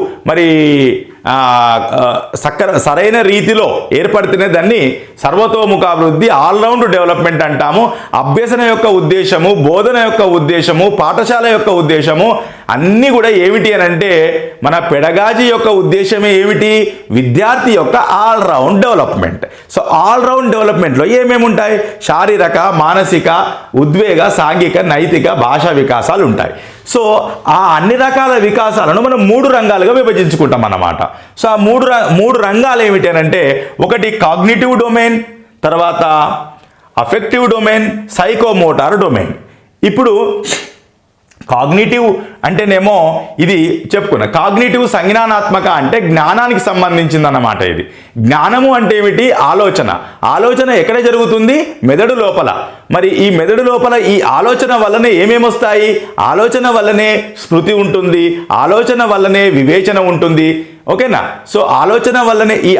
సరైన రీతిలో ఏర్పడితేనే దాన్ని సర్వతోముఖాభివృద్ధి, ఆల్రౌండ్ డెవలప్మెంట్ అంటాము. అభ్యసన యొక్క ఉద్దేశము, బోధన యొక్క ఉద్దేశము, పాఠశాల యొక్క ఉద్దేశము అన్నీ కూడా ఏమిటి అని అంటే మన పెడగాజీ యొక్క ఉద్దేశమే ఏమిటి? విద్యార్థి యొక్క ఆల్రౌండ్ డెవలప్మెంట్. సో ఆల్రౌండ్ డెవలప్మెంట్లో ఏమేమి ఉంటాయి? శారీరక, మానసిక, ఉద్వేగ, సాంఘిక, నైతిక, భాషా వికాసాలు ఉంటాయి. సో ఆ అన్ని రకాల వికాసాలను మనం 3 రంగాలుగా విభజించుకుంటాం అన్నమాట. సో ఆ మూడు రంగాలు ఏమిటి అని అంటే ఒకటి కాగ్నిటివ్ డొమైన్, తర్వాత అఫెక్టివ్ డొమైన్, సైకోమోటార్ డొమైన్. ఇప్పుడు కాగ్నిటివ్ అంటేనేమో ఇది చెప్పుకున్నా. కాగ్నిటివ్ సంజ్ఞానాత్మక అంటే జ్ఞానానికి సంబంధించింది అన్నమాట. ఇది జ్ఞానము అంటే ఏమిటి? ఆలోచన. ఆలోచన ఎక్కడ జరుగుతుంది? మెదడు లోపల. మరి ఈ మెదడు లోపల ఈ ఆలోచన వల్లనే ఏమేమి వస్తాయి? ఆలోచన వల్లనే స్మృతి ఉంటుంది, ఆలోచన వల్లనే వివేచన ఉంటుంది. ఓకేనా? సో ఆలోచన వల్లనే ఈ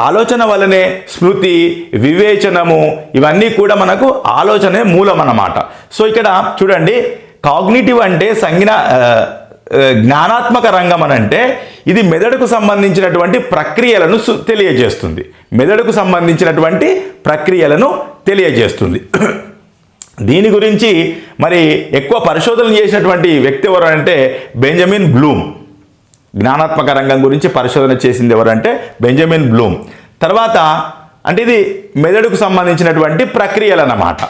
ఆలోచన వల్లనే స్మృతి, వివేచనము ఇవన్నీ కూడా మనకు ఆలోచనే మూలం అన్నమాట. సో ఇక్కడ చూడండి, కాగ్నిటివ్ అంటే జ్ఞానాత్మక రంగం అని అంటే ఇది మెదడుకు సంబంధించినటువంటి ప్రక్రియలను తెలియజేస్తుంది. మెదడుకు సంబంధించినటువంటి ప్రక్రియలను తెలియజేస్తుంది. దీని గురించి ఎక్కువ పరిశోధనలు చేసినటువంటి వ్యక్తి ఎవరు అంటే బెంజమిన్ బ్లూమ్. జ్ఞానాత్మక రంగం గురించి పరిశోధన చేసింది ఎవరంటే బెంజమిన్ బ్లూమ్. తర్వాత అంటే ఇది మెదడుకు సంబంధించినటువంటి ప్రక్రియలు అన్నమాట.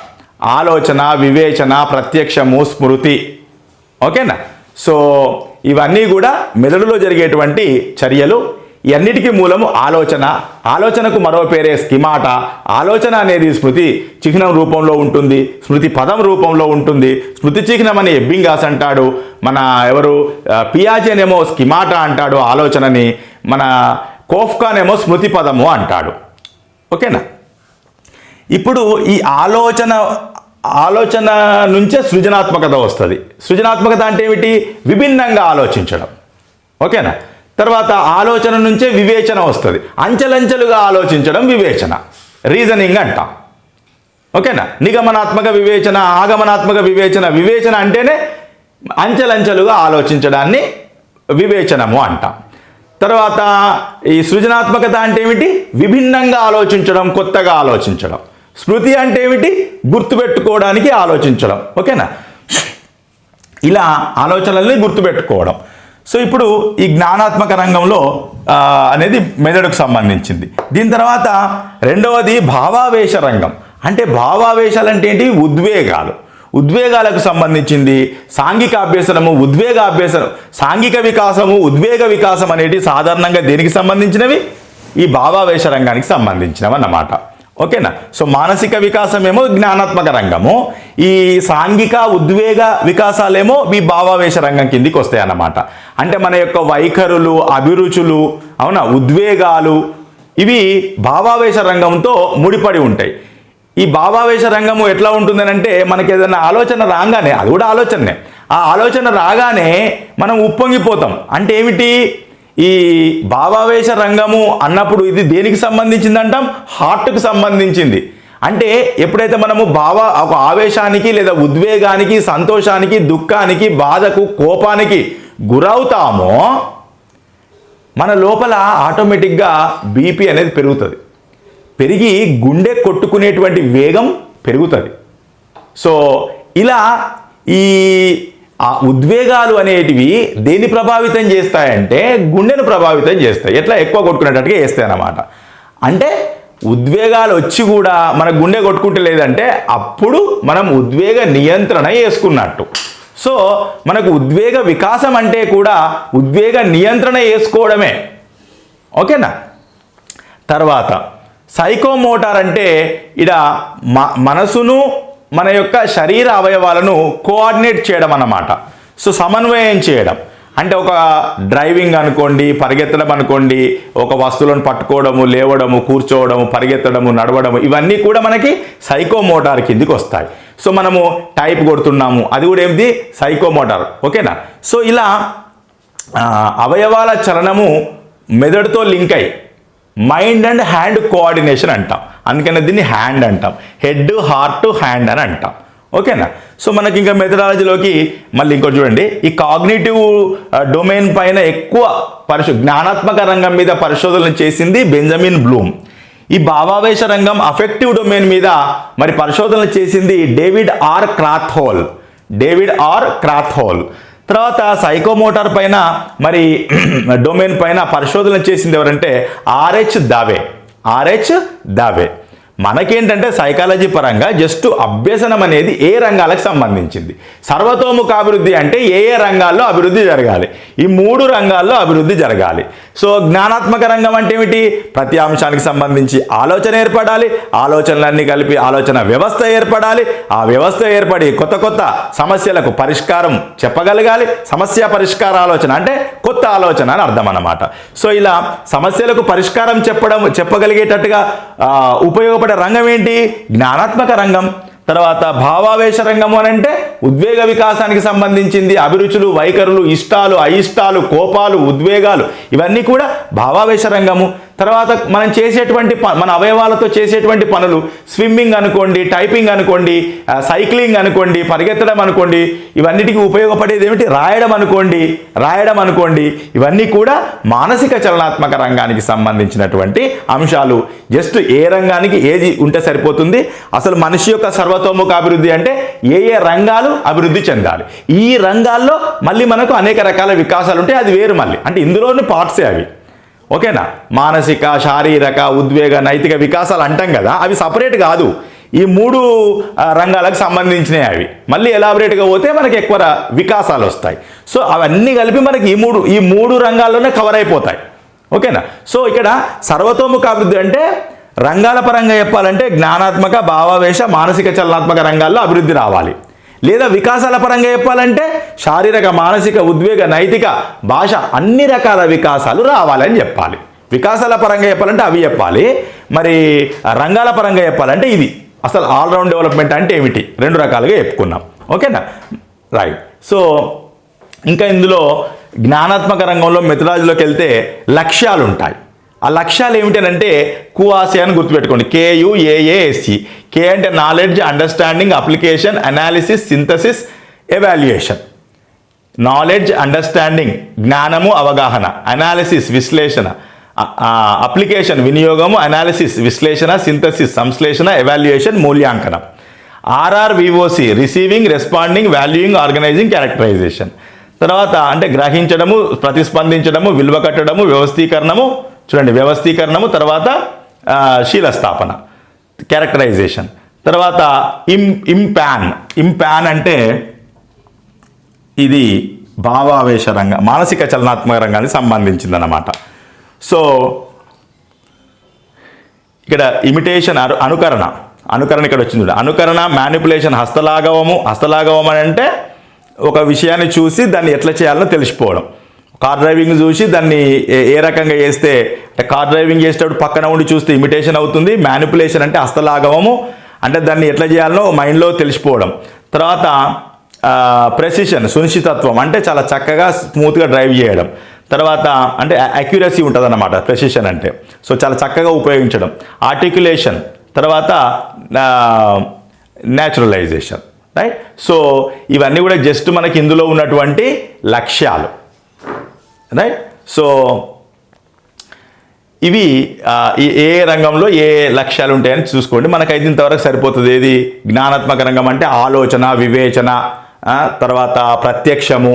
ఆలోచన, వివేచన, ప్రత్యక్షము, స్మృతి. ఓకేనా? సో ఇవన్నీ కూడా మెదడులో జరిగేటువంటి చర్యలు. ఇవన్నిటికీ మూలము ఆలోచన. ఆలోచనకు మరో పేరే స్కిమాటా. ఆలోచన అనేది స్మృతి చిహ్నం రూపంలో ఉంటుంది, స్మృతి పదం రూపంలో ఉంటుంది. స్మృతి చిహ్నం అని ఎబ్బింగాస్ అంటాడు. మన పియాజేనేమో స్కిమాటా అంటాడు ఆలోచనని. మన కోఫ్కానేమో స్మృతి పదము అంటాడు. ఓకేనా? ఇప్పుడు ఈ ఆలోచన నుంచే సృజనాత్మకత వస్తుంది. సృజనాత్మకత అంటే ఏమిటి? విభిన్నంగా ఆలోచించడం. ఓకేనా? తర్వాత ఆలోచన నుంచే వివేచన వస్తుంది. అంచెలంచెలుగా ఆలోచించడం వివేచన, రీజనింగ్ అంటాం. ఓకేనా? నిగమనాత్మక వివేచన, ఆగమనాత్మక వివేచన. వివేచన అంటేనే అంచెలంచెలుగా ఆలోచించడాన్ని వివేచనము అంటాం. తర్వాత ఈ సృజనాత్మకత అంటే ఏమిటి? విభిన్నంగా ఆలోచించడం, కొత్తగా ఆలోచించడం. స్మృతి అంటే ఏమిటి? గుర్తుపెట్టుకోవడానికి ఆలోచించడం. ఓకేనా? ఇలా ఆలోచనల్ని గుర్తుపెట్టుకోవడం. సో ఇప్పుడు ఈ జ్ఞానాత్మక రంగంలో అనేది మెదడుకు సంబంధించింది. దీని తర్వాత రెండవది భావావేశ రంగం. అంటే భావావేశాలు అంటే ఏంటి? ఉద్వేగాలు. ఉద్వేగాలకు సంబంధించింది సాంఘిక అభ్యసనము, ఉద్వేగ అభ్యసనం. సాంఘిక వికాసము, ఉద్వేగ వికాసం అనేవి సాధారణంగా దేనికి సంబంధించినవి? ఈ భావావేశ రంగానికి సంబంధించినవి అన్నమాట. ఓకేనా. సో మానసిక వికాసమేమో జ్ఞానాత్మక రంగము, ఈ సాంఘిక ఉద్వేగ వికాసాలేమో ఈ భావావేశ రంగం కిందికి వస్తాయి అన్నమాట. అంటే మన యొక్క వైఖరులు, అభిరుచులు, అవునా, ఉద్వేగాలు ఇవి భావావేశ రంగంతో ముడిపడి ఉంటాయి. ఈ భావావేశ రంగము ఎట్లా ఉంటుందని అంటే, మనకి ఏదైనా ఆలోచన రాగానే, అది కూడా ఆలోచనే, ఆ ఆలోచన రాగానే మనం ఉప్పొంగిపోతాం. అంటే ఏమిటి, ఈ భావావేశ రంగము అన్నప్పుడు ఇది దేనికి సంబంధించింది అంటాం, హార్ట్కు సంబంధించింది. అంటే ఎప్పుడైతే మనము ఒక ఆవేశానికి లేదా ఉద్వేగానికి, సంతోషానికి, దుఃఖానికి, బాధకు, కోపానికి గురవుతామో మన లోపల ఆటోమేటిక్గా బీపీ అనేది పెరుగుతుంది, పెరిగి గుండె కొట్టుకునేటువంటి వేగం పెరుగుతుంది. సో ఇలా ఈ ఉద్వేగాలు అనేటివి దేన్ని ప్రభావితం చేస్తాయంటే గుండెను ప్రభావితం చేస్తాయి. ఎట్లా, ఎక్కువ కొట్టుకునేటట్టుగా చేస్తాయి అన్నమాట. అంటే ఉద్వేగాలు వచ్చి కూడా మన గుండె కొట్టుకుంటే లేదంటే అప్పుడు మనం ఉద్వేగ నియంత్రణ చేసుకున్నట్టు. సో మనకు ఉద్వేగ వికాసం అంటే కూడా ఉద్వేగ నియంత్రణ చేసుకోవడమే. ఓకేనా. తర్వాత సైకోమోటార్ అంటే ఇడ మనసును, మన యొక్క శరీర అవయవాలను కోఆర్డినేట్ చేయడం అన్నమాట. సో సమన్వయం చేయడం అంటే ఒక డ్రైవింగ్ అనుకోండి, పరిగెత్తడం అనుకోండి, ఒక వస్తువులను పట్టుకోవడము, లేవడము, కూర్చోవడము, పరిగెత్తడము, నడవడము, ఇవన్నీ కూడా మనకి సైకోమోటార్ కిందికి వస్తాయి. సో మనము టైప్ కొడుతున్నాము, అది కూడా ఏంటి, సైకోమోటార్. ఓకేనా. సో ఇలా అవయవాల చలనము మెదడుతో లింక్ అయ్యి మైండ్ అండ్ హ్యాండ్ కోఆర్డినేషన్ అంటాం. అందుకనే దీన్ని హ్యాండ్ అంటాం, హెడ్, హార్ట్, హ్యాండ్ అని అంటాం. ఓకేనా. సో మనకి ఇంకా మెథడాలజీలోకి మళ్ళీ ఇంకోటి చూడండి, ఈ కాగ్నిటివ్ డొమైన్ పైన ఎక్కువ జ్ఞానాత్మక రంగం మీద పరిశోధనలు చేసింది బెంజమిన్ బ్లూమ్. ఈ భావావేశ రంగం అఫెక్టివ్ డొమైన్ మీద మరి పరిశోధనలు చేసింది డేవిడ్ ఆర్ క్రాత్హోల్. తర్వాత సైకోమోటార్ పైన మరి డొమైన్ పైన పరిశోధన చేసింది ఎవరంటే ఆర్హెచ్ దావే. మనకేంటంటే సైకాలజీ పరంగా జస్ట్ అభ్యసనం అనేది ఏ రంగాలకు సంబంధించింది. సర్వతోముఖ అభివృద్ధి అంటే ఏ రంగాల్లో అభివృద్ధి జరగాలి, ఈ 3 రంగాల్లో అభివృద్ధి జరగాలి. సో జ్ఞానాత్మక రంగం అంటే ఏమిటి, ప్రతి అంశానికి సంబంధించి ఆలోచన ఏర్పడాలి, ఆలోచనలన్నీ కలిపి ఆలోచన వ్యవస్థ ఏర్పడాలి, ఆ వ్యవస్థ ఏర్పడి కొత్త కొత్త సమస్యలకు పరిష్కారం చెప్పగలగాలి. సమస్య పరిష్కార ఆలోచన అంటే కొత్త ఆలోచన అని అర్థం అన్నమాట. సో ఇలా సమస్యలకు పరిష్కారం చెప్పగలిగేటట్టుగా ఉపయోగపడే రంగం ఏంటి, జ్ఞానాత్మక రంగం. తర్వాత భావావేశ రంగము అని అంటే ఉద్వేగ వికాసానికి సంబంధించింది. అభిరుచులు, వైఖరులు, ఇష్టాలు, అయిష్టాలు, కోపాలు, ఉద్వేగాలు ఇవన్నీ కూడా భావావేశ రంగము. తర్వాత మనం చేసేటువంటి మన అవయవాలతో చేసేటువంటి పనులు, స్విమ్మింగ్ అనుకోండి, టైపింగ్ అనుకోండి, సైక్లింగ్ అనుకోండి, పరిగెత్తడం అనుకోండి, ఇవన్నిటికీ ఉపయోగపడేది ఏమిటి, రాయడం అనుకోండి, ఇవన్నీ కూడా మానసిక చలనాత్మక రంగానికి సంబంధించినటువంటి అంశాలు. జస్ట్ ఏ రంగానికి ఏది ఉంటే సరిపోతుంది. అసలు మనిషి యొక్క సర్వతోముఖ అభివృద్ధి అంటే ఏ రంగాలు అభివృద్ధి చెందాలి. ఈ రంగాల్లో మళ్ళీ మనకు అనేక రకాల వికాసాలు ఉంటాయి, అది వేరు మళ్ళీ, అంటే ఇందులోని పార్ట్సే అవి. ఓకేనా. మానసిక, శారీరక, ఉద్వేగ, నైతిక వికాసాలు అంటాం కదా, అవి సపరేట్ కాదు, ఈ 3 రంగాలకు సంబంధించినవి అవి. మళ్ళీ ఎలాబరేట్గా పోతే మనకి ఎక్కువ వికాసాలు వస్తాయి. సో అవన్నీ కలిపి మనకి ఈ మూడు రంగాల్లోనే కవర్ అయిపోతాయి. ఓకేనా. సో ఇక్కడ సర్వతోముఖ అభివృద్ధి అంటే రంగాల పరంగా చెప్పాలంటే జ్ఞానాత్మక, భావావేశ, మానసిక చలనాత్మక రంగాల్లో అభివృద్ధి రావాలి. లేదా వికాసాల పరంగా చెప్పాలంటే శారీరక, మానసిక, ఉద్వేగ, నైతిక, భాష అన్ని రకాల వికాసాలు రావాలని చెప్పాలి. వికాసాల పరంగా చెప్పాలంటే అవి చెప్పాలి. మరి రంగాల పరంగా చెప్పాలంటే ఇది. అసలు ఆల్రౌండ్ డెవలప్మెంట్ అంటే ఏమిటి 2 రకాలుగా చెప్పుకున్నాం. ఓకేనా, రైట్. సో ఇంకా ఇందులో జ్ఞానాత్మక రంగంలో మెథడాలజీలోకి వెళ్తే లక్ష్యాలు ఉంటాయి. ఆ లక్ష్యాలు ఏమిటంటే కుఆసే అని గుర్తుపెట్టుకోండి, KUAASE. కే అంటే knowledge, understanding, application, analysis, synthesis, evaluation. Knowledge, understanding జ్ఞానము, అవగాహన, అనాలిసిస్ విశ్లేషణ, అప్లికేషన్ వినియోగము, అనాలిసిస్ విశ్లేషణ, సింథసిస్ సంశ్లేషణ, ఎవాల్యుయేషన్ మూల్యాంకనం. RRVOC receiving, responding, valuing, organising, characterisation. తర్వాత అంటే గ్రహించడము, ప్రతిస్పందించడము, విలువ కట్టడము, వ్యవస్థీకరణము, చూడండి వ్యవస్థీకరణము, తర్వాత శీలస్థాపన, క్యారెక్టరైజేషన్. తర్వాత ఇంపాన్ అంటే ఇది భావావేశ రంగం, మానసిక చలనాత్మక రంగానికి సంబంధించిందన్నమాట. సో ఇక్కడ ఇమిటేషన్ అనుకరణ ఇక్కడ వచ్చింది చూడండి. అనుకరణ, మ్యానిపులేషన్, హస్తలాఘవం అని అంటే ఒక విషయాన్ని చూసి దాన్ని ఎట్లా చేయాలో తెలిసిపోవడం. కార్ డ్రైవింగ్ చూసి దాన్ని ఏ రకంగా చేస్తే, అంటే కార్ డ్రైవింగ్ చేసేటప్పుడు పక్కన ఉండి చూస్తే ఇమిటేషన్ అవుతుంది. మ్యానిపులేషన్ అంటే హస్తలాఘవము, అంటే దాన్ని ఎట్లా చేయాలో మైండ్లో తెలిసిపోవడం. తర్వాత ప్రెసిషన్, సునిశ్చితత్వం, అంటే చాలా చక్కగా స్మూత్గా డ్రైవ్ చేయడం. తర్వాత అంటే అక్యురసీ ఉంటుంది అన్నమాట ప్రెసిషన్ అంటే, సో చాలా చక్కగా ఉపయోగించడం. ఆర్టిక్యులేషన్, తర్వాత న్యాచురలైజేషన్, రైట్. సో ఇవన్నీ కూడా జస్ట్ మనకి ఇందులో ఉన్నటువంటి లక్ష్యాలు, రైట్. సో ఇవి ఏ రంగంలో ఏ లక్ష్యాలు ఉంటాయని చూసుకోండి. మనకైతే ఇంతవరకు సరిపోతుంది. ఏది జ్ఞానాత్మక రంగం అంటే ఆలోచన, వివేచన, తర్వాత ప్రత్యక్షము,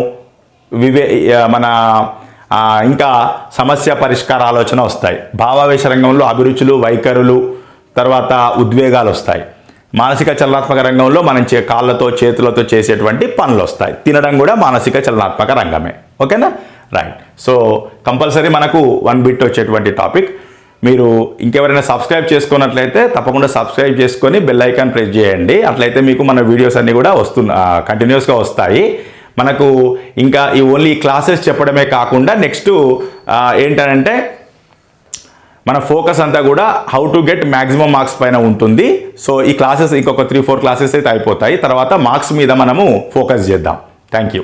మన ఇంకా సమస్య పరిష్కార ఆలోచన వస్తాయి. భావావేశ రంగంలో అభిరుచులు, వైఖరులు, తర్వాత ఉద్వేగాలు వస్తాయి. మానసిక చలనాత్మక రంగంలో మనం కాళ్ళతో చేతులతో చేసేటువంటి పనులు వస్తాయి. తినడం కూడా మానసిక చలనాత్మక రంగమే. ఓకేనా, రైట్. సో కంపల్సరీ మనకు 1 బిట్ వచ్చేటువంటి టాపిక్. మీరు ఇంకెవరైనా సబ్స్క్రైబ్ చేసుకున్నట్లయితే తప్పకుండా సబ్స్క్రైబ్ చేసుకొని బెల్ ఐకాన్ ప్రెస్ చేయండి. అట్లయితే మీకు మన వీడియోస్ అన్నీ కూడా కంటిన్యూస్గా వస్తాయి. మనకు ఇంకా ఈ ఓన్లీ క్లాసెస్ చెప్పడమే కాకుండా నెక్స్ట్ ఏంటంటే మన ఫోకస్ అంతా కూడా how to get maximum marks పైన ఉంటుంది. సో ఈ క్లాసెస్ ఇంకొక 3-4 క్లాసెస్ అయితే అయిపోతాయి. తర్వాత మార్క్స్ మీద మనము ఫోకస్ చేద్దాం. Thank you.